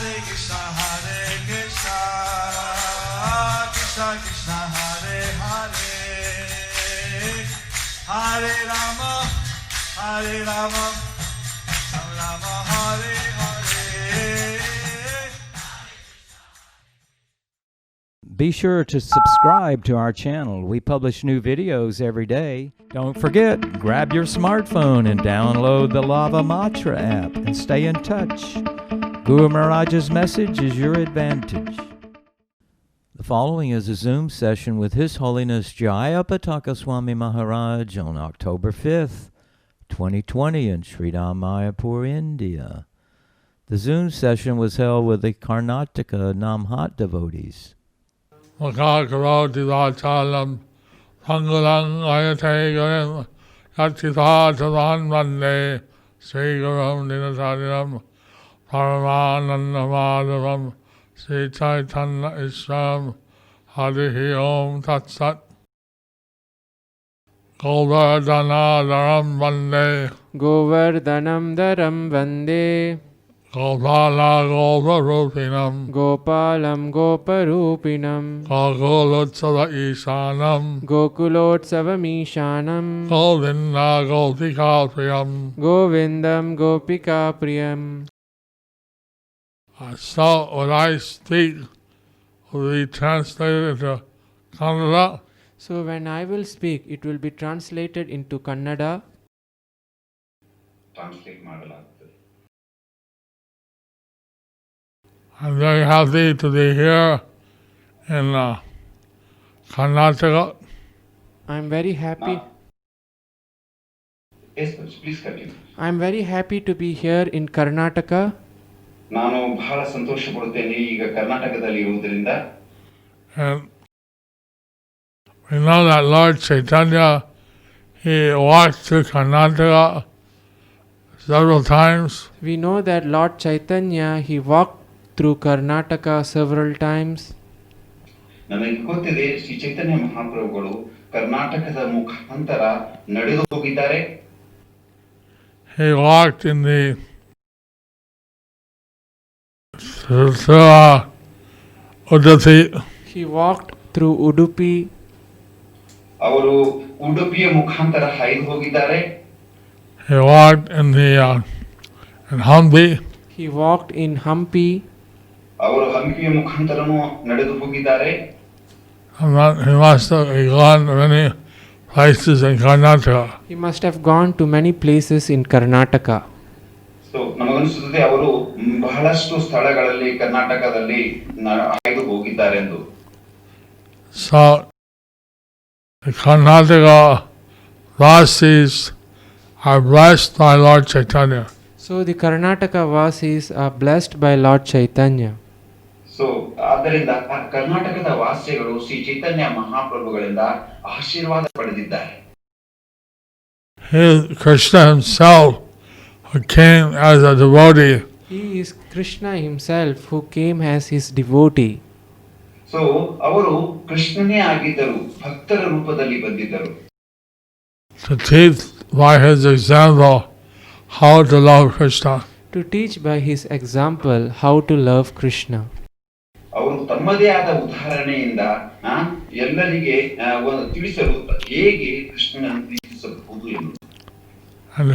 Krishna Krishna Hare Hare Hare Rama Rama Hare Hare. Be sure to subscribe to our channel. We publish new videos every day. Don't forget, grab your smartphone and download the Lava Matra app and stay in touch. Guru Maharaj's message is your advantage. The following is a Zoom session with His Holiness Jaya Pataka Swami Maharaj on October 5th, 2020 in Sridham, Mayapur, India. The Zoom session was held with the Karnataka Namhat devotees. Makakaroti Vachalam Sangulang Ayate Garam Yatithatavan Vande Sri Gurum Dinasadiram Paramananda Madhavam Sri Chaitanya Ishram Harihi Om Tat Sat Govardhanadaram Vande Govardhanam Dharam Vande Gopala Goparupinam Gopalam Goparupinam Gokulutsava Ishanam Gokulotsavam Govinda Gopika Priyam. Govindam Gopika Priyam. So when I speak will be translated into Kannada. So when I will speak, it will be translated into Kannada. Translate ಮಾಡಲಾಗುತ್ತದೆ. I'm very happy to be here in Karnataka. I'm very happy. Yes, please continue. I'm very happy to be here in Karnataka. ನಾನು ಬಹಳ ಸಂತೋಷ ಪಡುತ್ತೇನೆ ಈಗ ಕರ್ನಾಟಕದಲ್ಲಿ ಇರುವುದರಿಂದ. And we know that Lord Chaitanya, he walked through Karnataka several times. We know that Lord Chaitanya, he walked through Karnataka several times. ನಮಗೆ ಗೊತ್ತಿದೆ ಶ್ರೀ ಚೈತನ್ಯ ಮಹಾಪ್ರಭುಗಳು ಕರ್ನಾಟಕದ ಮುಖಾಂತರ ನಡೆದು ಹೋಗಿದ್ದಾರೆ. He walked in the Udupi. He walked through Udupi. ಅವರು ಉಡುಪಿಯ ಮುಖಾಂತರ ಹಾಯ್ದು ಹೋಗಿದ್ದಾರೆ. He walked in Hampi. He walked in Hampi. ಅವರು ಹಂಪಿಯ ಮುಖಾಂತರನೂ ನಡೆದು ಹೋಗಿದ್ದಾರೆ. He must have gone to many places in Karnataka. He must have gone to many places in Karnataka. So ನಮಗನಿಸುತ್ತದೆ ಅವರು ಬಹಳಷ್ಟು ಸ್ಥಳಗಳಲ್ಲಿ ಕರ್ನಾಟಕದಲ್ಲಿ ಹಾಯ್ದು ಹೋಗಿದ್ದಾರೆ ಎಂದು. So the Karnataka Vasis are blessed by Lord Chaitanya. So the Karnataka Vasis are blessed by Lord Chaitanya. So ಆದ್ದರಿಂದ ಕರ್ನಾಟಕದ ವಾಸಿಗಳು ಶ್ರೀ ಚೈತನ್ಯ ಮಹಾಪ್ರಭುಗಳಿಂದ ಆಶೀರ್ವಾದ ಪಡೆದಿದ್ದಾರೆ. Krishna himself who came as a devotee. He is Krishna himself who came as his devotee. So ಅವರು ಕೃಷ್ಣನೇ ಆಗಿದ್ದರು, ಭಕ್ತರ ರೂಪದಲ್ಲಿ ಬಂದಿದ್ದರು. To teach by his example how to love Krishna. To teach by his example how to love Krishna. ಅವರು ತಮ್ಮದೇ ಆದ ಉದಾಹರಣೆಯಿಂದ ಎಲ್ಲರಿಗೆ ತಿಳಿಸಲು ಹೇಗೆ ಕೃಷ್ಣನನ್ನು ಪ್ರೀತಿಸಬಹುದು ಎಂದು. And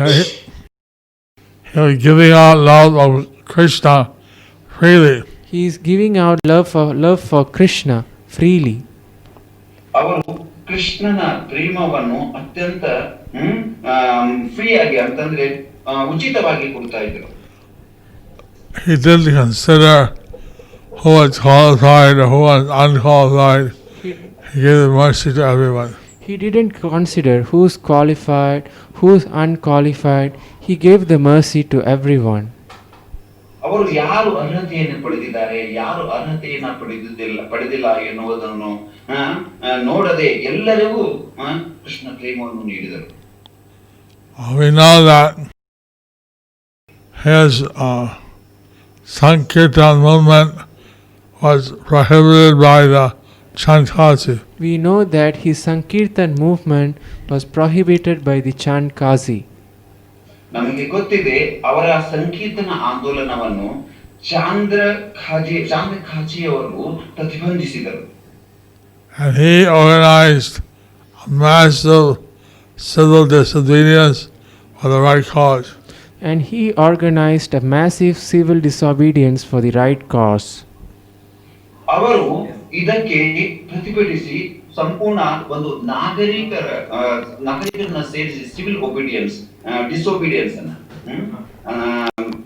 he was giving out love of Krishna freely. He is giving out love for Krishna freely. ಅವರು ಕೃಷ್ಣನ ಪ್ರೇಮವನ್ನು ಅತ್ಯಂತ ಫ್ರೀ ಆಗಿ ಅಂತಂದ್ರೆ ಉಚಿತವಾಗಿ ಕೊಡ್ತಾ ಇದ್ರು. He didn't consider who was qualified or who was unqualified. He gave the mercy to everyone. He didn't consider who's qualified, who's unqualified. He gave the mercy to everyone. ಅವರು ಯಾರು ಅರ್ಹತೆಯನ್ನು ಪಡೆದಿದ್ದಾರೆ, ಯಾರು ಅರ್ಹತೆಯನ್ನು ಪಡೆದಿಲ್ಲ ಎನ್ನುವುದನ್ನು ನೋಡದೆ ಎಲ್ಲರಿಗೂ ಕೃಷ್ಣ ಪ್ರೇಮವನ್ನು ನೀಡಿದರು. We know that his Sankirtan movement was prohibited by the Chandkazi. We know that his Sankirtan movement was prohibited by the Chandkazi. ನಮಗೆ ಗೊತ್ತಿದೆ ಅವರ ಸಂಕೀರ್ತನ ಆಂದೋಲನವನ್ನು ಚಾಂದ್ರ ಖಾಜಿಯವರು ಪ್ರತಿಬಂಧಿಸಿದರು. And he organized a massive civil disobedience for the right cause. And he organized a massive civil disobedience for the right cause. ಅವರು ಇದಕ್ಕೆ ಪ್ರತಿಭಟಿಸಿ ಸಂಪೂರ್ಣ ಒಂದು ನಾಗರಿಕರನ್ನ ಸೇರಿಸಿ ಸಿವಿಲ್ ಡಿಸೋಬಿಡಿಯನ್ಸ್ ಅನ್ನ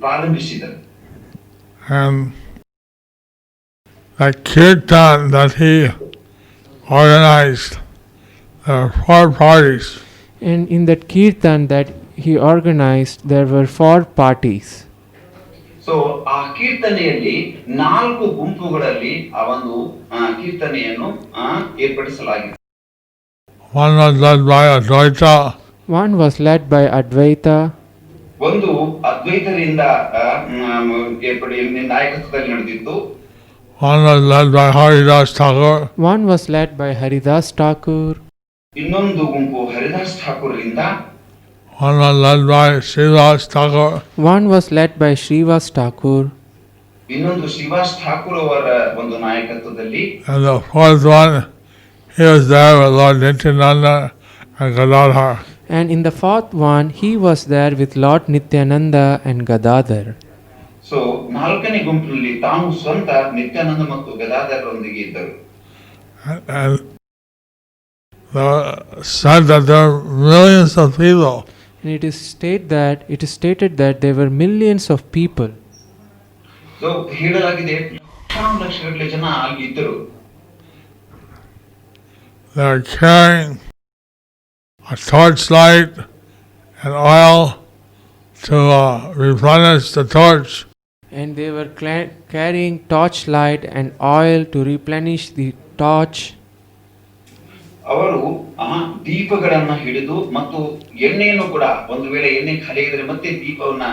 ಪ್ರಾರಂಭಿಸಿದರು. And that kirtan that he organized, there were 4 parties. And in that kirtan that he organized, there were 4 parties. So ಆ ಕೀರ್ತನೆಯಲ್ಲಿ 4 ಗುಂಪುಗಳಲ್ಲಿ ಆ ಒಂದು ಕೀರ್ತನೆಯನ್ನು ಏರ್ಪಡಿಸಲಾಗಿದೆ. One was led by Advaita, One was led by Advaita, ಒಂದು ಅದ್ವೈತರಿಂದ ನಾಯಕತ್ವದಲ್ಲಿ ನಡೆದಿತ್ತು. one was led by Haridas Thakur, one was led by Haridas Thakur, ಇನ್ನೊಂದು ಗುಂಪು Haridas ಠಾಕೂರ್ರಿಂದ, one was led by Srivas Thakur, one was led by Srivas Thakur, ಇನ್ನೊಂದು ಶ್ರೀವಾಸ್ ಠಾಕೂರ್ ಅವರ ಒಂದು ನಾಯಕತ್ವದಲ್ಲಿ, and the 4th one, he was there with Lord Nityananda and Gadadhar. and in the 4th one he was there with Lord Nityananda and Gadadhar. So 4ನೇ ಗುಂಪಿನಲ್ಲಿ ತಾನು ಸ್ವಂತ ನಿತ್ಯಾನಂದ ಮತ್ತು ಗದಾಧರರೊಂದಿಗೆ ಇದ್ದರು. And said that there are millions of people. And it is stated that there were millions of people. So ಹೇಳಲಾಗಿದೆ ಲಕ್ಷಗಟ್ಟಲೆ ಜನ ಅಲ್ಲಿ ಇದ್ದರು. They are carrying a torchlight and oil to replenish the torch. And they were carrying torchlight and oil to replenish the torch. ಅವರು ದೀಪಗಳನ್ನ ಹಿಡಿದು ಮತ್ತು ಎಣ್ಣೆಯನ್ನು ಕೂಡ, ಒಂದು ವೇಳೆ ಎಣ್ಣೆ ಖಾಲಿ ಇದ್ರೆ ಮತ್ತೆ ದೀಪವನ್ನ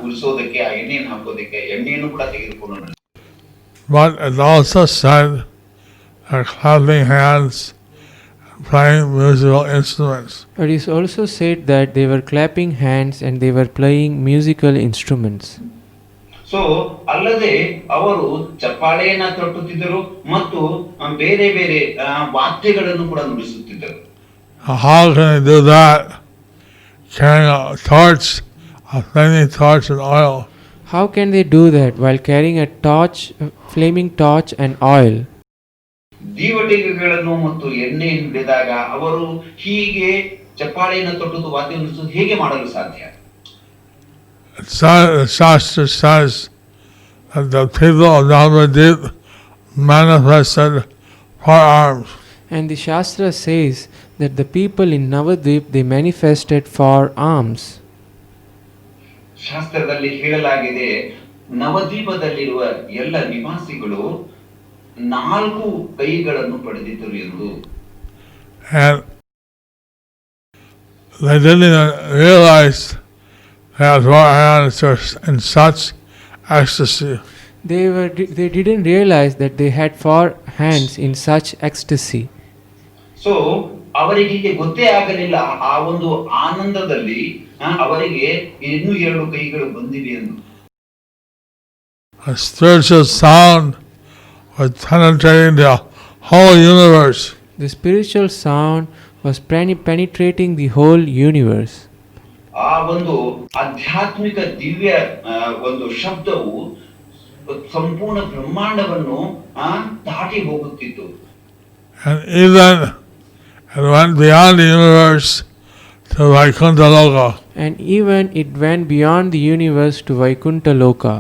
ಉರಿಸೋದಕ್ಕೆ, ಆ ಎಣ್ಣೆಯನ್ನು ಹಾಕೋದಕ್ಕೆ ಎಣ್ಣೆಯನ್ನು ಕೂಡ ತೆಗೆದುಕೊಂಡು. But it also said they're clapping hands, playing musical instruments. But it is also said that they were clapping hands and they were playing musical instruments. So ಅಲ್ಲದೆ ಅವರು ಚಪ್ಪಾಳೆಯನ್ನ ತಟ್ಟುತ್ತಿದ್ದರು ಮತ್ತು ಬೇರೆ ಬೇರೆ ವಾದ್ಯಗಳನ್ನು ಕೂಡ ನುಡಿಸುತ್ತಿದ್ದರು. How can they do that? Carrying a torch, a flaming torch and oil. How can they do that while carrying a torch, a flaming torch and oil? ದೀವಟಿಗೆಗಳನ್ನು ಮತ್ತು ಎಣ್ಣೆಯನ್ನು ಹಿಡಿದಾಗ ಅವರು ಹೀಗೆ ಚಪ್ಪಾಳೆಯನ್ನು ತೊಟ್ಟುದು ವಾದ್ಯ ನುಡಿಸುವುದು ಹೇಗೆ ಮಾಡಲು ಸಾಧ್ಯ? The Shastra says that the people of Navadvip manifested 4 arms. And the Shastra says that the people in Navadvip, they manifested 4 arms. ಶಾಸ್ತ್ರದಲ್ಲಿ ಹೇಳಲಾಗಿದೆ, ನವದ್ವೀಪದಲ್ಲಿರುವ ಎಲ್ಲ ನಿವಾಸಿಗಳು 4 ಕೈಗಳನ್ನು ಪಡೆದಿದ್ದರು ಎಂದು. And they didn't realize that 4 hands were in such ecstasy. They didn't realize that they had 4 hands in such ecstasy. So ಅವರಿಗೆ ಗೊತ್ತೇ ಆಗಲಿಲ್ಲ ಆ ಒಂದು ಆನಂದದಲ್ಲಿ ಅವರಿಗೆ ಇನ್ನೂ 2 ಕೈಗಳು ಬಂದಿವೆ ಎಂದು. A spiritual sound was penetrating the whole universe. The spiritual sound was penetrating the whole universe. ಆ ಒಂದು ಆಧ್ಯಾತ್ಮಿಕ ದಿವ್ಯ ಒಂದು ಶಬ್ದವು ಸಂಪೂರ್ಣ ಬ್ರಹ್ಮಾಂಡವನ್ನು ದಾಟಿ ಹೋಗುತ್ತಿತ್ತು. And even it went beyond the universe to Vaikuntha Loka. And even it went beyond the universe to Vaikuntha Loka.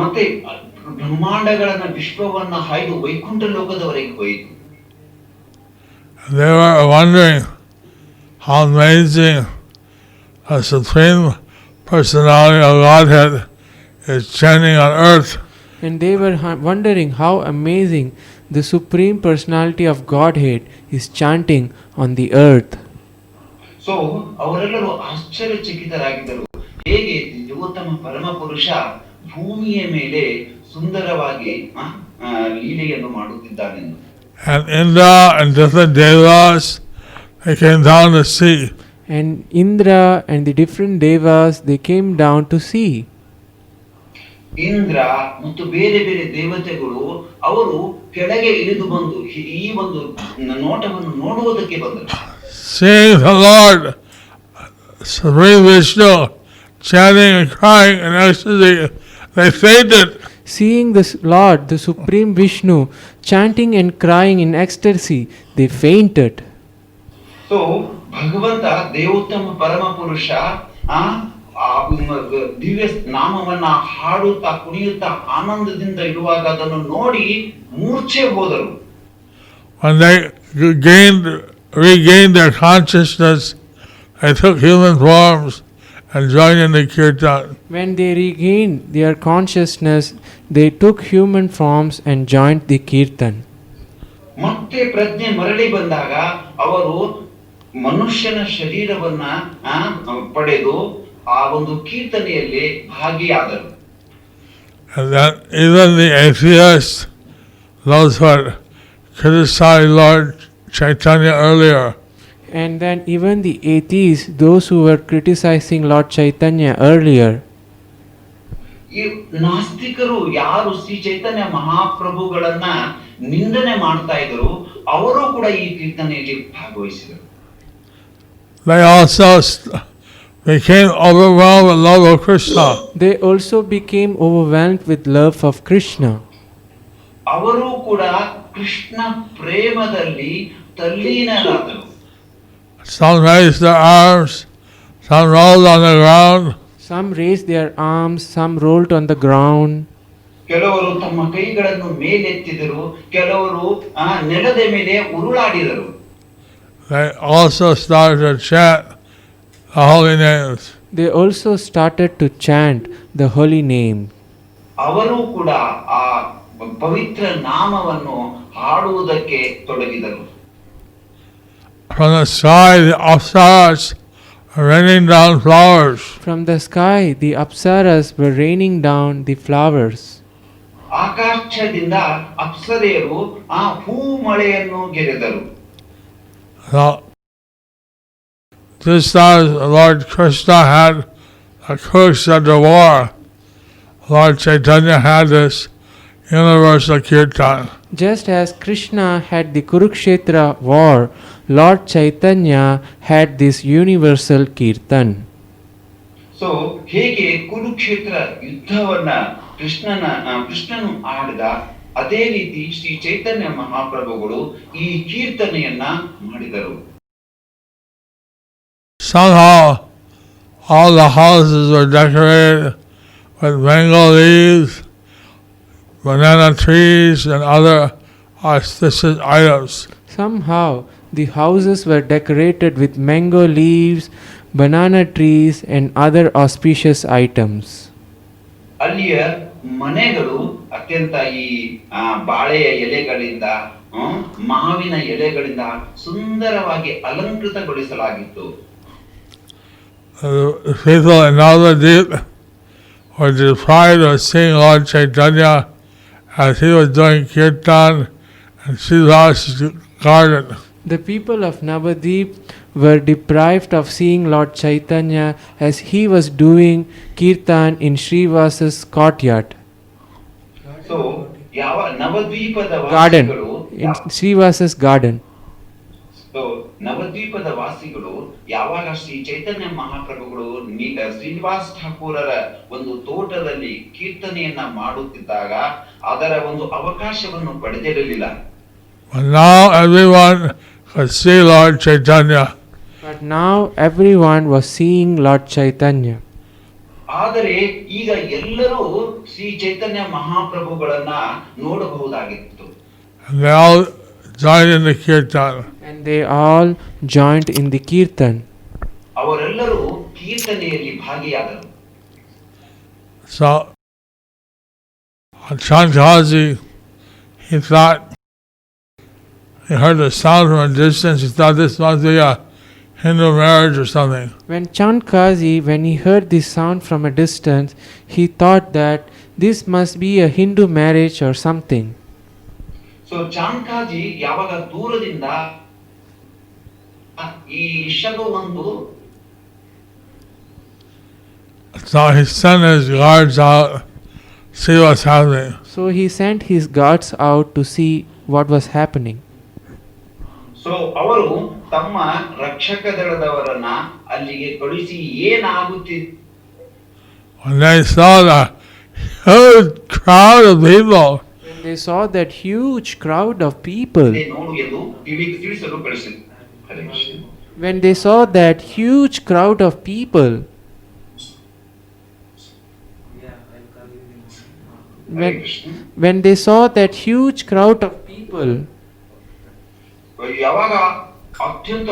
ಮತ್ತೆ ಬ್ರಹ್ಮಾಂಡಗಳನ್ನ ವಿಶ್ವವನ್ನ ಹಾಯ್ದು ವೈಕುಂಠ ಲೋಕದವರೆಗೆ ಹೋಯಿತು. They were wondering how amazing a Supreme Personality of Godhead is chanting on earth. And they were wondering how amazing the Supreme Personality of Godhead is chanting on the earth. So ಅವರೆಲ್ಲರೂ ಆಶ್ಚರ್ಯಚಕಿತರಾಗಿದ್ದರು, ಹೇಗೆ ದೇವೋತ್ತಮ ಪರಮ ಪುರುಷ ಭೂಮಿಯ ಮೇಲೆ ಸುಂದರವಾಗಿ ಲೀಲೆಯನ್ನು ಮಾಡುತ್ತಿದ್ದಾನೆಂದು. And Indra and different devas, they came down to see. And Indra and the different devas, they came down to see. Indra ಮತ್ತು ಬೇರೆ ಬೇರೆ ದೇವತೆಗಳು ಅವರು ಕೆಳಗೆ ಇಳಿದು ಬಂದು ಈ ಒಂದು ನೋಟವನ್ನು ನೋಡುವುದಕ್ಕೆ ಬಂದರು. Seeing the Lord, Supreme Vishnu, chanting and crying in ecstasy, they fainted. Seeing the Lord, the Supreme Vishnu, chanting and crying in ecstasy, they fainted. So ಭಗವಂತ ದೇವೋತ್ತಮ ಪರಮ ಪುರುಷ ಆ ದಿವ್ಯ ನಾಮವನ್ನ ಹಾಡುತ್ತಾ ಕುಣಿಯುತ್ತಾ ಆನಂದದಿಂದ ಇರುವಾಗ ಅದನ್ನು ನೋಡಿ ಮೂರ್ಛೆ ಹೋದರು. When they regained their consciousness, they took human forms and joined in the kirtan. When they regained their consciousness, they took human forms and joined the kirtan. ಮತ್ತೆ ಪ್ರಜ್ಞೆ ಮರಳಿ ಬಂದಾಗ ಅವರು ಮನುಷ್ಯನ ಶರೀರವನ್ನ ಪಡೆದು ಆ ಒಂದು ಕೀರ್ತನೆಯಲ್ಲಿ ಭಾಗಿಯಾದರು. And then even the atheists, those who had criticized Lord Chaitanya earlier, And then even the atheists, those who were criticizing Lord Chaitanya earlier, ಈ ನಾಸ್ತಿಕರು ಯಾರು ಶ್ರೀ ಚೈತನ್ಯ ಮಹಾಪ್ರಭುಗಳನ್ನ ನಿಂದನೆ ಮಾಡ್ತಾ ಇದ್ರು ಅವರು ಕೂಡ ಈ ಕೀರ್ತನೆಯಲ್ಲಿ ಭಾಗವಹಿಸಿದರು. they also became overwhelmed with love of Krishna. they also became overwhelmed with love of Krishna. ಅವರು ಕೂಡ Krishna ಪ್ರೇಮದಲ್ಲಿ ತಲ್ಲೀನರಾದರು. Some raised their arms, some rolled on the ground, Some raised their arms, some rolled on the ground. ಕೆಲವರು ತಮ್ಮ ಕೈಗಳನ್ನು ಮೇಲೆತ್ತಿದರು, ಕೆಲವರು ನೆಲದ ಮೇಲೆ ಉರುಳಾಡಿದರು. they also started to chant the holy names. They also started to chant the holy name. ಅವರು ಕೂಡ ಆ ಪವಿತ್ರ ನಾಮವನ್ನು ಹಾಡುವುದಕ್ಕೆ ತೊಡಗಿದರು. From the sky, the apsaras were raining down flowers. From the sky, the apsaras were raining down the flowers. ಆಕಾಶದಿಂದ ಅಪ್ಸರೆಯರು ಆ ಹೂ ಮಳೆಯನ್ನು ಗೆರೆದರು. So, just as Lord Krishna had the Kurukshetra war, Lord Chaitanya had this universal kirtan. Just as Krishna had the Kurukshetra war, Lord Chaitanya had this universal kirtan. So ಹೇಗೆ ಕುರುಕ್ಷೇತ್ರ ಯುದ್ಧವನ್ನ ಕೃಷ್ಣನು ಆಡಿದ ಅದೇ ರೀತಿ ಶ್ರೀ ಚೈತನ್ಯ ಮಹಾಪ್ರಭುಗಳು ಈ ಕೀರ್ತನೆಯನ್ನ ಮಾಡಿದರು. Somehow, all the houses were decorated with mango leaves, banana trees, and other auspicious items. Somehow, the houses were decorated with mango leaves, banana trees, and other auspicious items. ಅಲ್ಲಿಯ ಮನೆಗಳು ಅತ್ಯಂತ ಈ ಬಾಳೆಯ ಎಲೆಗಳಿಂದ ಮಾವಿನ ಎಲೆಗಳಿಂದ ಸುಂದರವಾಗಿ ಅಲಂಕೃತಗೊಳಿಸಲಾಗಿತ್ತು. The people in Navadvip were deprived of seeing Lord Chaitanya as he was doing kirtan in Srivasa's garden. The people of Navadvip were deprived of seeing Lord Chaitanya as he was doing kirtan in Srivasa's courtyard. So ಯಾವ ನವದ್ವೀಪದ Garden. ವಾಸಿಗಳು In Srivasa's garden. So ನವದ್ವೀಪದ ವಾಸಿಗಳು ಯಾವಾಗ ಶ್ರೀ ಚೈತನ್ಯ ಮಹಾಪ್ರಭುಗಳು ಶ್ರೀನಿವಾಸ್ ಠಾಕೂರರ ಒಂದು ತೋಟದಲ್ಲಿ ಕೀರ್ತನೆಯನ್ನ ಮಾಡುತ್ತಿದ್ದಾಗ ಅದರ ಒಂದು ಅವಕಾಶವನ್ನು ಪಡೆದಿರಲಿಲ್ಲ. But now everyone could see Lord Chaitanya. But now everyone was seeing Lord Chaitanya. ಆದರೆ ಈಗ ಎಲ್ಲರೂ ಶ್ರೀ ಚೈತನ್ಯ ಮಹಾಪ್ರಭುಗಳನ್ನ ನೋಡಬಹುದಾಗಿತ್ತು. And they all joined in the kirtan. And they all joined in the kirtan. ಅವರೆಲ್ಲರೂ ಕೀರ್ತನೆಯಲ್ಲಿ ಭಾಗಿಯಾದರು. So, Chankaji, he thought, he heard a sound from a distance, he thought this must be a Hindu marriage or something. When Chandkazi, when he heard this sound from a distance, he thought that this must be a Hindu marriage or something. So ಚಾನ್ಕಾಜಿ ಯಾವಾಗ ದೂರದಿಂದ ಈ ಶಗವೊಂದು So he sent his guards out see what's happening. So he sent his guards out to see what was happening. So ಅವರು ತಮ್ಮ ರಕ್ಷಕ ದಳದವರನ್ನ ಅಲ್ಲಿಗೆ ಕಳುಹಿಸಿ ಏನಾಗುತ್ತಿದೆ When they saw the huge crowd of people, When they saw that huge crowd of people, ನೋಡು ಎಂದು ತಿಳಿಸಲು ಕಳಿಸಿದರು. Hare Krishna. when they saw that huge crowd of people, Hare when, Krishna. when they saw that huge crowd of people, ಯಾವಾಗ ಅತ್ಯಂತ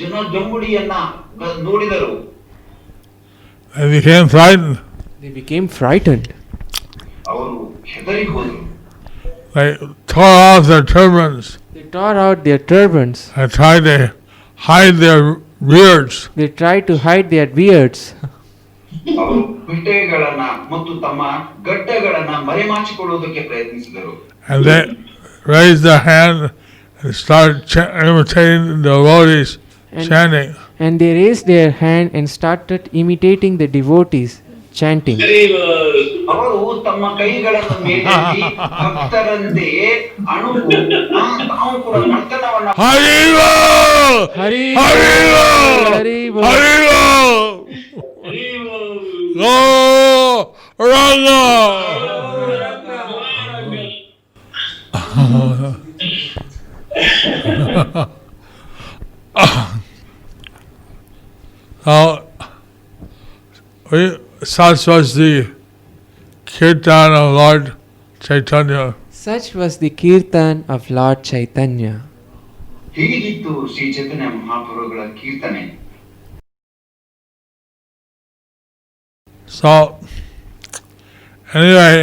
ಜನಜಂಗುಳಿಯನ್ನ ನೋಡಿದರು they became frightened. they became frightened. ಅವರು ಹೆದರಿ ಹೋದರು. They tore off their turbans They tore out their turbans. and tried to hide their beards. They tried to hide their beards. ಅವರು ಪಿಟೆಗಳನ್ನ ಮತ್ತು ತಮ್ಮ ಗಡ್ಡಗಳನ್ನ ಮರೆಮಾಚಿಕೊಳ್ಳುವುದಕ್ಕೆ ಪ್ರಯತ್ನಿಸಿದರು. And they raised their hand and started imitating the devotees And- chanting. And they raised their hand and started imitating the devotees chanting. ಅವರು ತಮ್ಮ ಕೈಗಳನ್ನು ಮೇಲೆತ್ತಿ ಭಕ್ತರಂತೆ ಅಣುವು ತಾವು ಕೂಡ ನರ್ತನವನ್ನ Haribo! Hari Haribo! Hari Bol. Haribo! Go Ranga! Now, such was the kirtan of Lord Chaitanya. Such was the kirtan of Lord Chaitanya. ಹೀಗಿತ್ತು ಶ್ರೀ ಚೈತನ್ಯ ಮಹಾಪ್ರಭುಗಳ ಕೀರ್ತನೆ. So, anyway,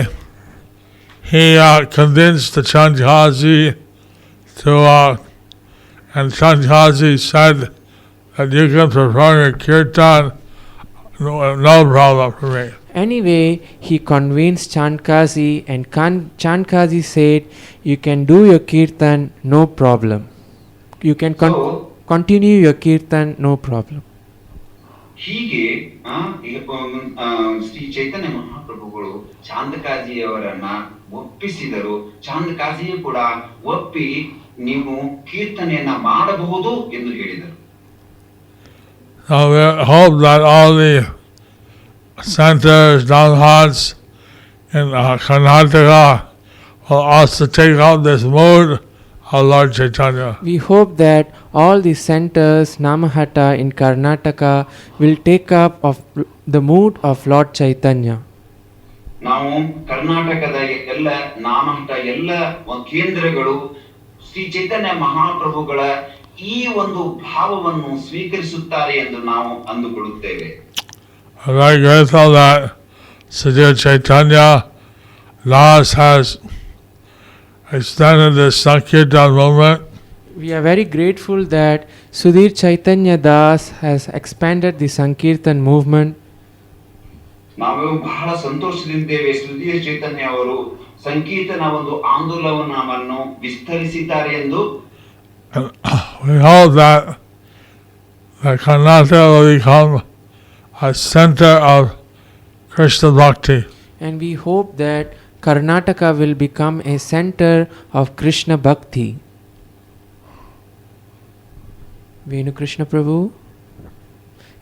he convinced the Chandhaji to, and Chandhaji said that you can perform your kirtan, no problem for me. Anyway, he convinced Chandkazi, and Chandkazi said, "You can do your kirtan, no problem. You can So, continue your kirtan, no problem." ಹೀಗೆ ಶ್ರೀ ಚೈತನ್ಯ ಮಹಾಪ್ರಭುಗಳು ಚಾಂದಕಾಜಿಯವರನ್ನ ಒಪ್ಪಿಸಿದರು. ಚಾಂದಕಾಜಿಯು ಕೂಡ ಒಪ್ಪಿ ನೀವು ಕೀರ್ತನೆಯನ್ನ ಮಾಡಬಹುದು ಎಂದು ಹೇಳಿದರು. So we hope that all the centers, Dhammas in Karnataka will also take out this mood of Lord Chaitanya. We hope that all the centers, Namahata in Karnataka, will take up of the mood of Lord Chaitanya. ನಾವು ಕರ್ನಾಟಕದ ಎಲ್ಲ ನಾಮಹಟ ಎಲ್ಲ ಕೇಂದ್ರಗಳು ಶ್ರೀ ಚೈತನ್ಯ ಮಹಾಪ್ರಭುಗಳ ಈ ಒಂದು ಭಾವವನ್ನು ಸ್ವೀಕರಿಸುತ್ತಾರೆ ಎಂದು ನಾವು ಅಂದುಕೊಳ್ಳುತ್ತೇವೆ. I'm very grateful that Sri Chaitanya Das has extended this Sankirtan movement. We are very grateful that Sudhir Chaitanya Das has expanded the Sankirtan movement. ನಾವು ಬಹಳ ಸಂತೋಷದಿಂದ್ದೇವೆ. ಸುಧೀರ್ ಚೈತನ್ಯ ಅವರು ಸಂಕೀರ್ತನ ಒಂದು ಆಂದೋಲನವನ್ನು ವಿಸ್ತರಿಸಿದ್ದಾರೆ ಎಂದು. And we hope that Karnataka will become a center of Krishna Bhakti. And we hope that Karnataka will become a center of Krishna Bhakti. Venu Krishna Prabhu.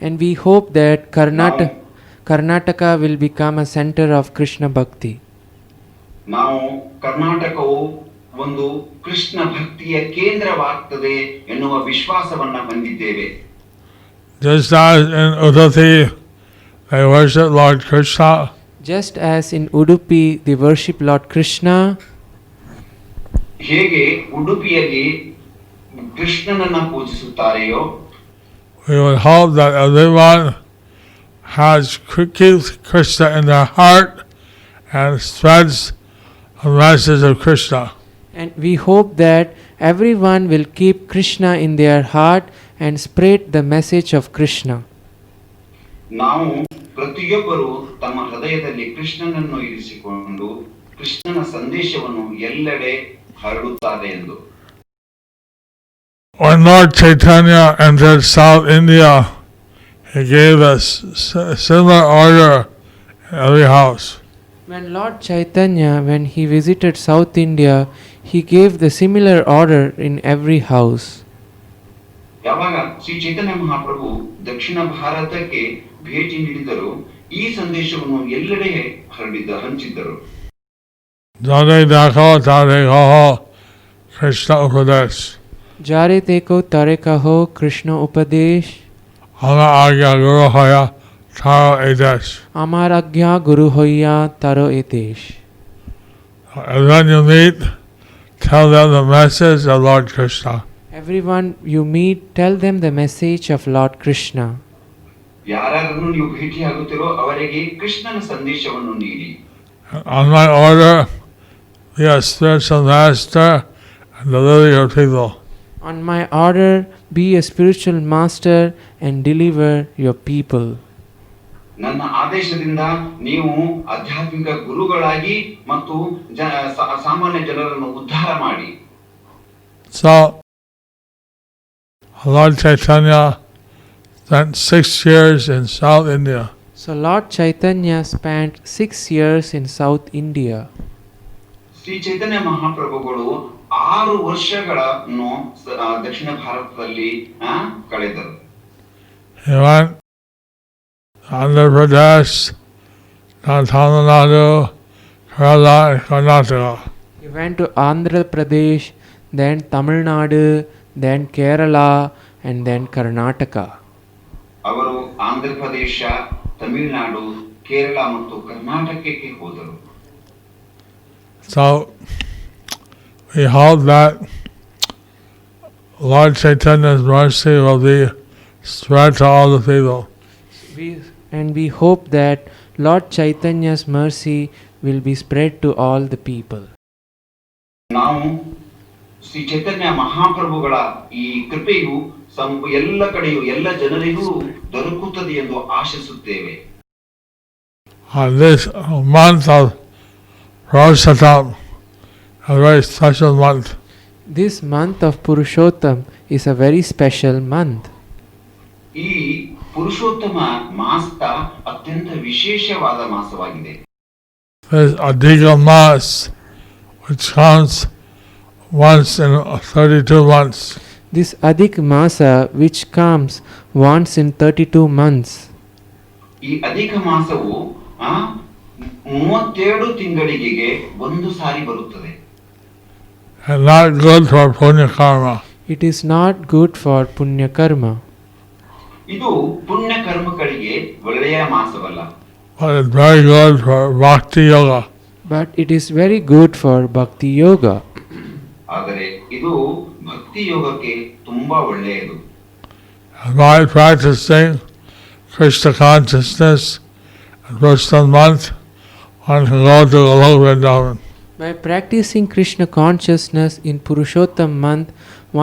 And we hope that Karnataka will become a center of Krishna Bhakti. ನಾವು ಕರ್ನಾಟಕವು ಒಂದು ಕೃಷ್ಣ ಭಕ್ತಿಯ ಕೇಂದ್ರವಾಗ್ತದೆ ಎನ್ನುವ ವಿಶ್ವಾಸವನ್ನ ಹೊಂದಿದ್ದೇವೆ. Just as in Udupi they worship Lord Krishna, Just as in Udupi they worship Lord Krishna, ಹೇಗೆ ಉಡುಪಿಯಲ್ಲಿ ಕೃಷ್ಣನನ್ನ ಪೂಜಿಸುತ್ತಾರೆಯೋ we would hope that everyone keeps Krishna in their heart and spreads a message of Krishna. and we hope that everyone will keep Krishna in their heart and spread the message of Krishna. ನಾವು ಪ್ರತಿಯೊಬ್ಬರು ತಮ್ಮ ಹೃದಯದಲ್ಲಿ ಕೃಷ್ಣನನ್ನು ಇರಿಸಿಕೊಂಡು ಕೃಷ್ಣನ ಸಂದೇಶವನ್ನು ಎಲ್ಲೆಡೆ ಹರಡುತ್ತಾರೆ ಎಂದು. When Lord Chaitanya entered South India, he gave a similar order in every house. When Lord Chaitanya, when he visited South India, he gave the similar order in every house. ಯಾವಾಗ ಶ್ರೀ ಚೈತನ್ಯ ಮಹಾಪ್ರಭು ದಕ್ಷಿಣ ಭಾರತಕ್ಕೆ ಭೇಟಿ ನೀಡಿದರು, ಈ ಸಂದೇಶವನ್ನು ಎಲ್ಲೆಡೆ ಹಂಚಿದ್ದರು. Jare Dakho Tare Kaho Krishna Upadesh. Jare teko tare kaho Krishna upadesh. Ama Agya Guru Hoya Taro Edesh. Amar agya guru hoya taro etesh. And when you meet, tell them the message of Lord Krishna. Everyone you meet, tell them the message of Lord Krishna. ಯಾರನ್ನು ನೀವು ಭೇಟಿಯಾಗುತ್ತೀರೋ ಅವರಿಗೆ ಕೃಷ್ಣನ ಸಂದೇಶವನ್ನು ನೀಡಿ. On my order, be a spiritual master and deliver your people. On my order, be a spiritual master and deliver your people. ನನ್ನ ಆದೇಶದಿಂದ ನೀವು ಆಧ್ಯಾತ್ಮಿಕ ಗುರುಗಳಾಗಿ ಮತ್ತು ಸಾಮಾನ್ಯ ಜನರನ್ನು ಉದ್ಧಾರ ಮಾಡಿ. So, Lord Chaitanya spent 6 years in South India. So Lord Chaitanya spent 6 years in South India. Shri ಚೈತನ್ಯ ಮಹಾಪ್ರಭುಗಳು 6 ವರ್ಷಗಳನ್ನು ದಕ್ಷಿಣ ಭಾರತದಲ್ಲಿ ಕಳೆದರು. He went to Andhra Pradesh, Tamil Nadu, Kerala, and Karnataka. He went to Andhra Pradesh, then Tamil Nadu, then Kerala, and then Karnataka. ಅವರು ಆಂಧ್ರ ಪ್ರದೇಶ, ತಮಿಳುನಾಡು, ಕೇರಳ ಮತ್ತು ಕರ್ನಾಟಕಕ್ಕೆ ಹೋದರು. So, we hope that Lord Chaitanya's mercy will be spread to all the people. We hope that Lord Chaitanya's mercy will be spread to all the people. ನಾವು ಶ್ರೀ ಚೈತನ್ಯ ಮಹಾಪ್ರಭುಗಳ ಈ ಕೃಪೆಯು ಎಲ್ಲ ಕಡೆಯೂ ಎಲ್ಲ ಜನರಿಗೂ ದೊರಕುತ್ತದೆ ಎಂದು ಆಶಿಸುತ್ತೇವೆ. On this month of Purushottam, a very special month. This month of Purushottam is a very special month. ಈ ಪುರುಷೋತ್ತಮ ಮಾಸ ಅತ್ಯಂತ ವಿಶೇಷವಾದ ಮಾಸವಾಗಿದೆ. There's Adhika Mas, which comes once in 32 months. This Adhik Masa, which comes once in 32 months. ಈ ಅಧಿಕ ಮಾಸವು 37 ತಿಂಗಳಿಗೆ ಒಂದು ಸಾರಿ ಬರುತ್ತದೆ. And not good for punya karma. It is not good for Punya Karma. ಇದು ಪುಣ್ಯ ಕರ್ಮಗಳಿಗೆ ಒಳ್ಳೆಯ ಮಾಸವಲ್ಲ. But it's very good for bhakti yoga. But it is very good for Bhakti Yoga. ಆದರೆ ಇದು ಭಕ್ತಿ ಯೋಗಕ್ಕೆ ತುಂಬಾ ಒಳ್ಳೆಯದು. And by practicing Krishna consciousness and Purushottam month, one can go to Golok Vrindavan. By practicing Krishna consciousness in Purushottam month,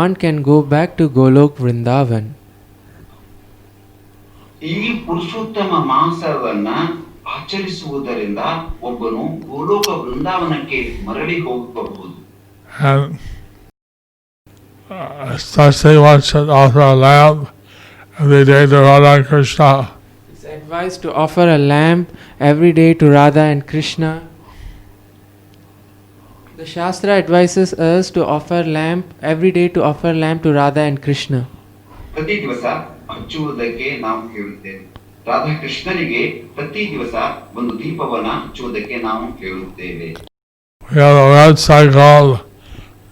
one can go back to Golok Vrindavan. ಈ ಪುರುಷೋತ್ತಮ ಮಾಸವನ್ನ ಆಚರಿಸುವುದರಿಂದ ಒಬ್ಬನು ಗೋಲೋಕ ವೃಂದಾವನಕ್ಕೆ ಮರಳಿ ಹೋಗಬಹುದು. And especially one should offer a lamp every day to Radha and Krishna. It's advised to offer a lamp every day to Radha and Krishna. The Shastra advises us to offer lamp every day to offer lamp to Radha and Krishna. ಪ್ರತಿ ದಿವಸ ಹಚ್ಚುವುದಕ್ಕೆ ನಾವು ಹೇಳುತ್ತೇವೆ. ರಾಧಾ ಕೃಷ್ಣನಿಗೆ ಪ್ರತಿ ದಿವಸ ಒಂದು ದೀಪವನ್ನ ಹಚ್ಚುವುದಕ್ಕೆ ನಾವು ಹೇಳುತ್ತೇವೆ. We have a website called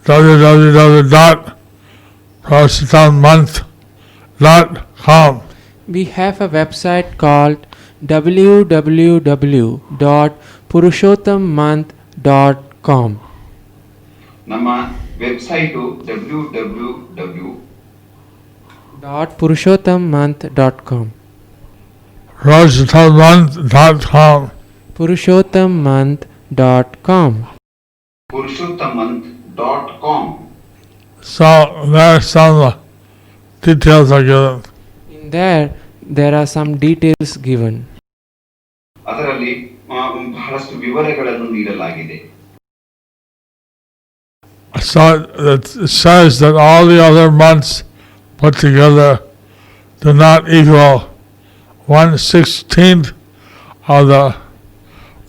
www.purushottammonth.com. We have a website called www.purushottammonth.com. ನಮ್ಮ website .purushottammonth.com. purushottammonth.com. purushottammonth.com. purushottammonth.com. So there some details are given. In there are some details given. ಅದರಲ್ಲಿ ಬಹಳಷ್ಟು ವಿವರಗಳನ್ನು ನೀಡಲಾಗಿದೆ. So it says that all the other months put together do not equal 1/16 of the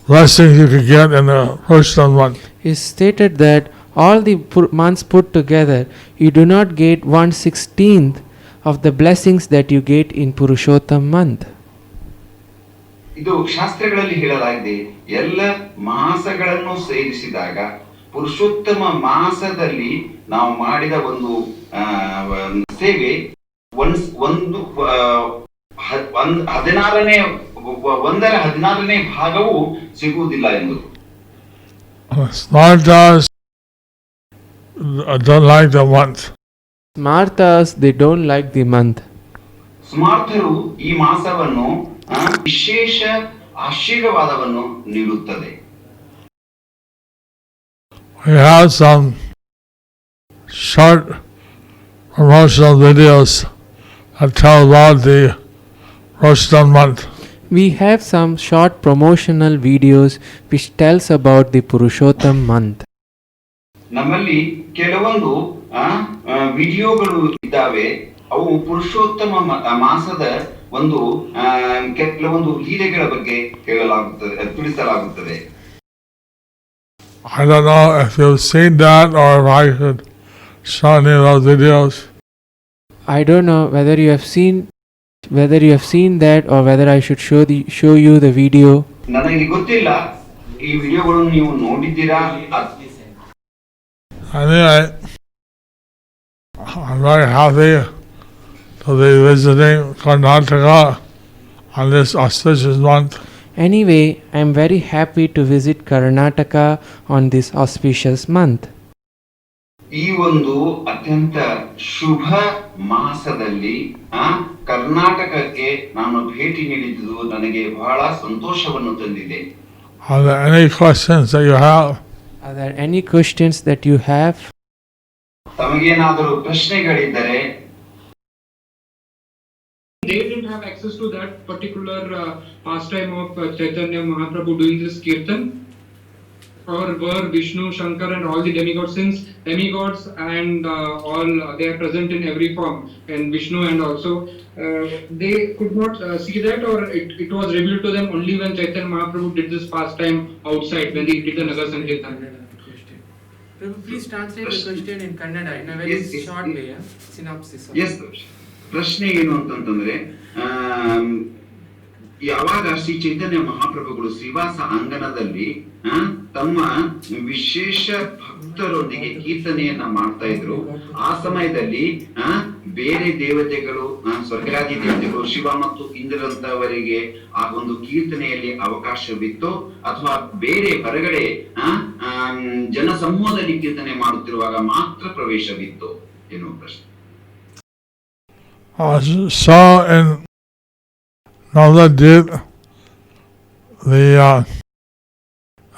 blessings you could get in the Purushottam month. It stated that all the months put together, you do not get 1/16th of the blessings that you get in Purushottam month. ಇದು ಶಾಸ್ತ್ರಗಳಲ್ಲಿ ಹೇಳಲಾಗಿದೆ, ಎಲ್ಲ ಮಾಸಗಳನ್ನು ಸೇರಿಸಿದಾಗ ಪುರುಷೋತ್ತಮ ಮಾಸದಲ್ಲಿ ನಾವು ಮಾಡಿದ ಒಂದು ಸೇವೆ ಒಂದು 16ನೇ ಭಾಗವು ಸಿಗುವುದಿಲ್ಲ ಎಂಬುದು. Smartas don't like the month. Smartas, they don't like the month. ಸ್ಮಾರ್ಥರು ಈ ಮಾಸವನ್ನು ವಿಶೇಷ ಆಶೀರ್ವಾದವನ್ನು ನೀಡುತ್ತದೆ. We have some short promotional videos that tell about the Purushottam month. We have some short promotional videos which tells about the Purushottam month. ನಮ್ಮಲ್ಲಿ ಕೆಲವೊಂದು ವಿಡಿಯೋಗಳು ಇದ್ದಾವೆ, ಅವು ಪುರುಷೋತ್ತಮ ಮಾಸದ ಒಂದು ಕೆಲವೊಂದು ಲೀಲೆಗಳ ಬಗ್ಗೆ ಹೇಳಲಾಗುತ್ತದೆ, ತಿಳಿಸಲಾಗುತ್ತದೆ. I don't know if you've seen that or if I should show any of those videos. I don't know whether you have seen that or whether I should show you the video. ನನಗೆ ಗೊತ್ತಿಲ್ಲ, ಈ ವಿಡಿಯೋಗಳನ್ನು ನೀವು ನೋಡಿದ್ದೀರಾ? Anyway, I'm very happy to be visiting Karnataka on this auspicious month. Anyway, I am very happy to visit Karnataka on this auspicious month. ಈ ಒಂದು ಅತ್ಯಂತ ಶುಭ ಮಾಸದಲ್ಲಿ ಕರ್ನಾಟಕಕ್ಕೆ ನಾನು ಭೇಟಿ ನೀಡಿದ್ದು ನನಗೆ ಬಹಳ ಸಂತೋಷವನ್ನು ತಂದಿದೆ. Are there any questions that you have? Are there any questions that you have? ತಮಗೇನಾದರೂ ಪ್ರಶ್ನೆಗಳಿದ್ದರೆ. They didn't have access to that particular pastime of Chaitanya Mahaprabhu doing this kirtan, or were Vishnu, Shankar and all the demigods, since demigods and all they are present in every form, and Vishnu and also they could not see that, or it was revealed to them only when Chaitanya Mahaprabhu did this pastime outside when he did the Nagar Sankirtan. Please translate the question in Kannada in a very short way, synopsis. Yes, ಪ್ರಶ್ನೆ ಏನು ಅಂತಂತಂದ್ರೆ, ಯಾವಾಗ ಶ್ರೀ ಚೈತನ್ಯ ಮಹಾಪ್ರಭುಗಳು ಶ್ರೀವಾಸ ಅಂಗನದಲ್ಲಿ ತಮ್ಮ ವಿಶೇಷ ಭಕ್ತರೊಂದಿಗೆ ಕೀರ್ತನೆಯನ್ನ ಮಾಡ್ತಾ ಇದ್ರು, ಆ ಸಮಯದಲ್ಲಿ ಬೇರೆ ದೇವತೆಗಳು, ಸ್ವರ್ಗಾದಿ ದೇವತೆಗಳು, ಶಿವ ಮತ್ತು ಇಂದ್ರಂತವರಿಗೆ ಆ ಒಂದು ಕೀರ್ತನೆಯಲ್ಲಿ ಅವಕಾಶವಿತ್ತು, ಅಥವಾ ಬೇರೆ ಹೊರಗಡೆ ಜನಸಮೂಹದಲ್ಲಿ ಕೀರ್ತನೆ ಮಾಡುತ್ತಿರುವಾಗ ಮಾತ್ರ ಪ್ರವೇಶವಿತ್ತು ಎನ್ನುವ ಪ್ರಶ್ನೆ. So in Navadvip,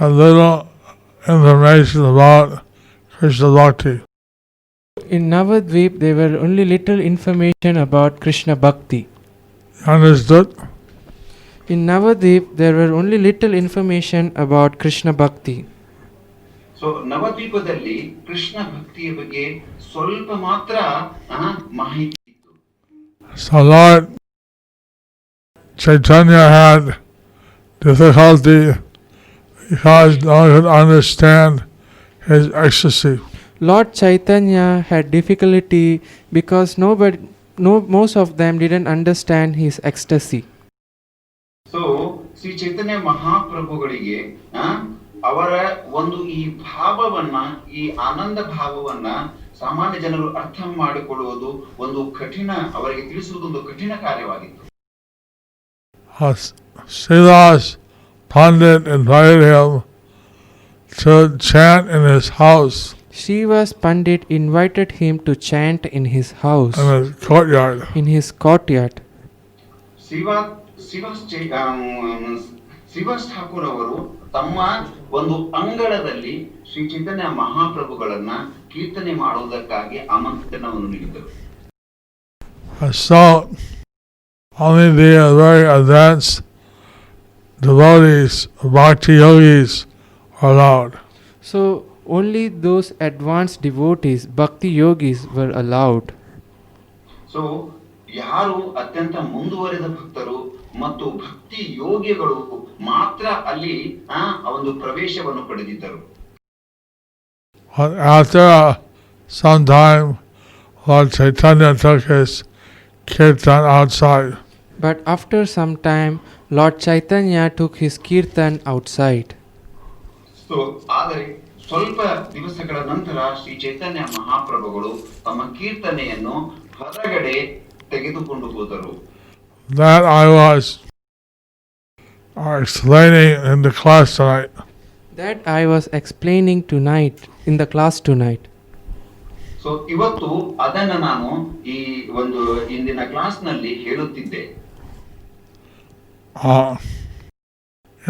a little information about Krishna Bhakti. In Navadvip, there were only little information about Krishna Bhakti. Understood? In Navadvip, there were only little information about Krishna Bhakti. So ನವದ್ವೀಪದಲ್ಲಿ ಕೃಷ್ಣ ಭಕ್ತಿಯ ಬಗ್ಗೆ ಸ್ವಲ್ಪ ಮಾತ್ರ ಮಾಹಿತಿ. So Lord Chaitanya had difficulty because no one could understand his ecstasy. Lord Chaitanya had difficulty because most of them didn't understand his ecstasy. So Shri Chaitanya ಮಹಾಪ್ರಭುಗಳಿಗೆ ಅವರ ಒಂದು ಈ ಭಾವವನ್ನ, ಈ ಆನಂದ ಭಾವವನ್ನ ಸಾಮಾನ್ಯ ಜನರು ಅರ್ಥ ಮಾಡಿಕೊಳ್ಳುವುದು ಒಂದು ಕಠಿಣ, ಅವರಿಗೆ ತಿಳಿಸುವುದು ಒಂದು ಕಠಿಣ ಕಾರ್ಯವಾಗಿತ್ತು. Sridhas Pandit invited him to chant in his house. Srivas Pandit invited him to chant in his house, in his courtyard. in his courtyard. Srivas Thakur ಅವರು ತಮ್ಮ ಒಂದು ಅಂಗಳದಲ್ಲಿ ಶ್ರೀ ಚೈತನ್ಯ ಮಹಾಪ್ರಭುಗಳನ್ನ ಕೀರ್ತನೆ ಮಾಡುವುದಕ್ಕಾಗಿ ಆಮಂತ್ರಣವನ್ನು ನೀಡಿದರು. So only the very advanced devotees, bhakti yogis, are allowed. So only those advanced devotees, bhakti yogis, were allowed. So ಯಾರು ಅತ್ಯಂತ ಮುಂದುವರೆದ ಭಕ್ತರು ಮತ್ತು ಭಕ್ತಿ ಯೋಗಿಗಳು ಮಾತ್ರ ಅಲ್ಲಿ ಆ ಒಂದು ಪ್ರವೇಶವನ್ನು ಪಡೆದಿದ್ದರು. But after some time, Lord Chaitanya took his kirtan outside. But after some time, Lord Chaitanya took his kirtan outside. So ಆದರೆ ಸ್ವಲ್ಪ ದಿವಸಗಳ ನಂತರ ಶ್ರೀ ಚೈತನ್ಯ ಮಹಾಪ್ರಭುಗಳು ತಮ್ಮ ಕೀರ್ತನೆಯನ್ನು ಹೊರಗಡೆ ತೆಗೆದುಕೊಂಡು ಹೋದರು. That I was explaining in the class tonight. That I was explaining tonight in the class tonight. So ಇವತ್ತು ಅದನ್ನ ನಾನು ಈ ಒಂದು ಇಂದಿನ ಕ್ಲಾಸ್ ನಲ್ಲಿ ಹೇಳುತ್ತಿದ್ದೆ.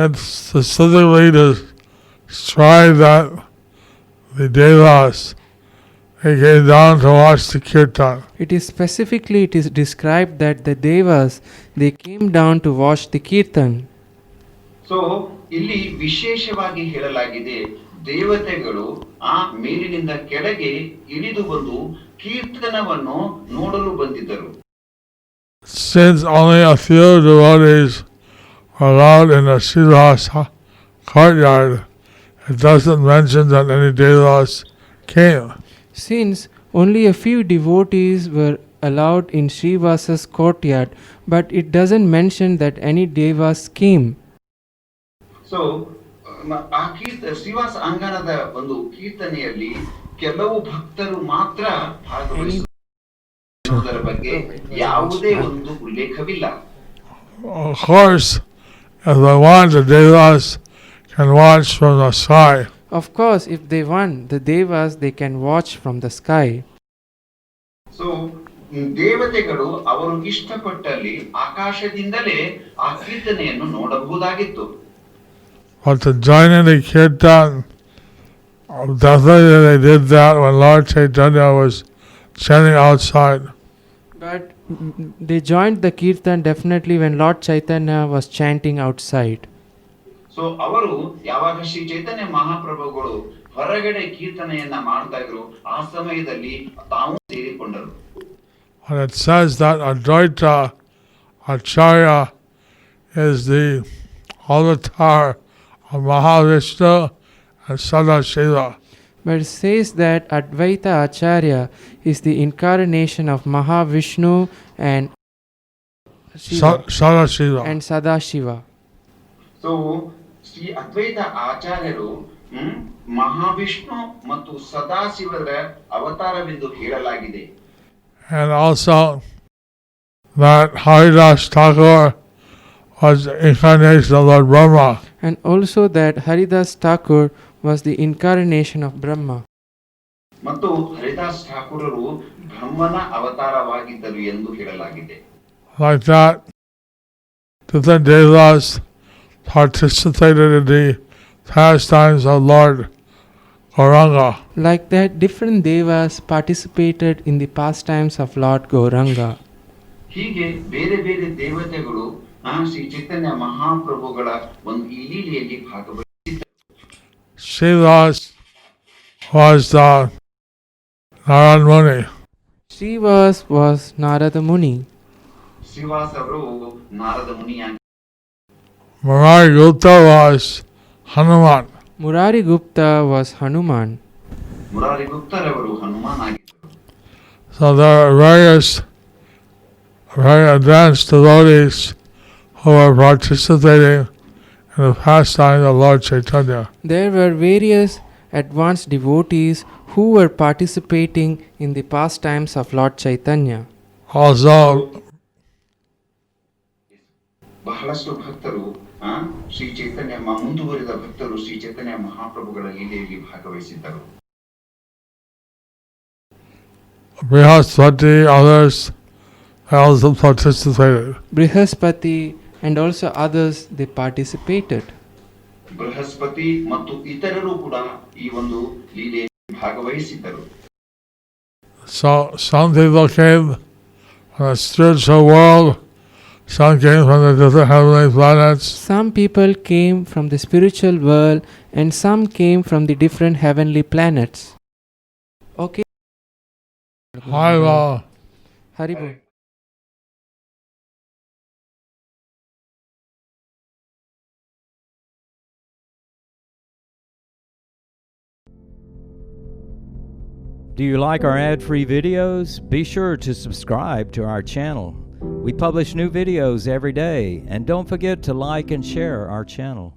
It's specifically to describe that the devas they came down to watch the kirtan. It is described that the devas they came down to watch the kirtan. So ಇಲ್ಲಿ ವಿಶೇಷವಾಗಿ ಹೇಳಲಾಗಿದೆ ದೇವತೆಗಳು ಆ ಮೇಲಿನಿಂದ ಕೆಳಗೆ ಇಳಿದು ಬಂದು ಕೀರ್ತನವನ್ನು ನೋಡಲು ಬಂದಿದ್ದರು. Since only a few devotees are allowed in the Srivasa courtyard, it doesn't mention that any devas came. Since only a few devotees were allowed in Srivasa's courtyard, but it doesn't mention that any devas came. So ಆ ಶ್ರೀವಾಸ ಅಂಗಣದ ಒಂದು ಕೀರ್ತನೆಯಲ್ಲಿ ಕೆಲವು ಭಕ್ತರು ಮಾತ್ರ ಭಾಗವಹಿಸುವುದರ ಬಗ್ಗೆ ಯಾವುದೇ ಒಂದು ಉಲ್ಲೇಖವಿಲ್ಲ. Of course, if they want, the devas can watch from the sky. Of course, if they want, the devas they can watch from the sky. So ದೇವತೆಗಳು ಅವರು ಇಷ್ಟಪಟ್ಟಲ್ಲಿ ಆಕಾಶದಿಂದಲೇ ಆ ಕೀರ್ತನೆಯನ್ನು ನೋಡಬಹುದಾಗಿತ್ತು. But to join in the kirtan, definitely they did that when Lord Chaitanya was chanting outside. But they joined the kirtan definitely when Lord Chaitanya was chanting outside. So ಅವರು ಯಾವಾಗ ಶ್ರೀ ಚೈತನ್ಯ ಮಹಾಪ್ರಭುಗಳು ಹೊರಗಡೆ ಕೀರ್ತನೆಯನ್ನ ಮಾಡ್ತಾ ಇದ್ರು ಆ ಸಮಯದಲ್ಲಿ ತಾವು ಸೇರಿಕೊಂಡರು. And it says that Advaita Acharya is the avatar of Mahavishnu and Sadashiva. But it says that Advaita Acharya is the incarnation of Mahavishnu and Shiva Sadashiva. and Sadashiva. So Shri Advaita ಆಚಾರ್ಯರು ಮಹಾವಿಷ್ಣು ಮತ್ತು ಸದಾಶಿವರ ಅವತಾರವೆಂದು ಹೇಳಲಾಗಿದೆ. And also that Haridas Thakur was the incarnation of Lord Brahma. And also that Haridas Thakur was the incarnation of Brahma. ಮತ್ತು ಹರಿದಾಸ್ ಠಾಕೂರರು ಬ್ರಹ್ಮನ ಅವತಾರವಾಗಿದ್ದರು ಎಂದು ಹೇಳಲಾಗಿದೆ. Like that, different devas participated in the pastimes of Lord Gauranga. Like that, different devas participated in the pastimes of Lord Gauranga. ಹೀಗೆ ಬೇರೆ ಬೇರೆ ದೇವತೆಗಳು ಶ್ರೀ ಚೈತನ್ಯ ಮಹಾಪ್ರಭುಗಳ ಒಂದು ಈ ಲೀಲೆಯಲ್ಲಿ ಭಾಗವಹಿಸಿದ್ದರು. Srivas was the Narad Muni. Srivas was Narada Muni. Srivas ಅವರು Narada ಮುನಿಯಾಗಿ. Murari Gupta was Hanuman. Murari Gupta was Hanuman. Murari ಗುಪ್ತರವರು Hanuman ಆಗಿದ್ದರು. So there are various very advanced devotees who are participating in the pastimes of Lord Chaitanya. There were various advanced devotees who were participating in the pastimes of Lord Chaitanya. Also, ಬಹಳಷ್ಟು ಭಕ್ತರು ಶ್ರೀ ಚೈತನ್ಯ ಮುಂದುವರಿದ ಭಕ್ತರು ಶ್ರೀ ಚೈತನ್ಯ ಮಹಾಪ್ರಭುಗಳ ಲೀಲೆಯಲ್ಲಿ ಭಾಗವಹಿಸಿದ್ದರು. Brihaspati, others also participated. Brihaspati and also others they participated. Brihaspati ಮತ್ತು ಇತರರು ಕೂಡ ಈ ಒಂದು ಲೀಲೆಯಲ್ಲಿ ಭಾಗವಹಿಸಿದ್ದರು. So some people came from the spiritual world, some came from the different heavenly planets. Some people came from the spiritual world and some came from the different heavenly planets. Okay. Haribo. Haribo. Do you like our ad-free videos? Be sure to subscribe to our channel. We publish new videos every day, and don't forget to like and share our channel.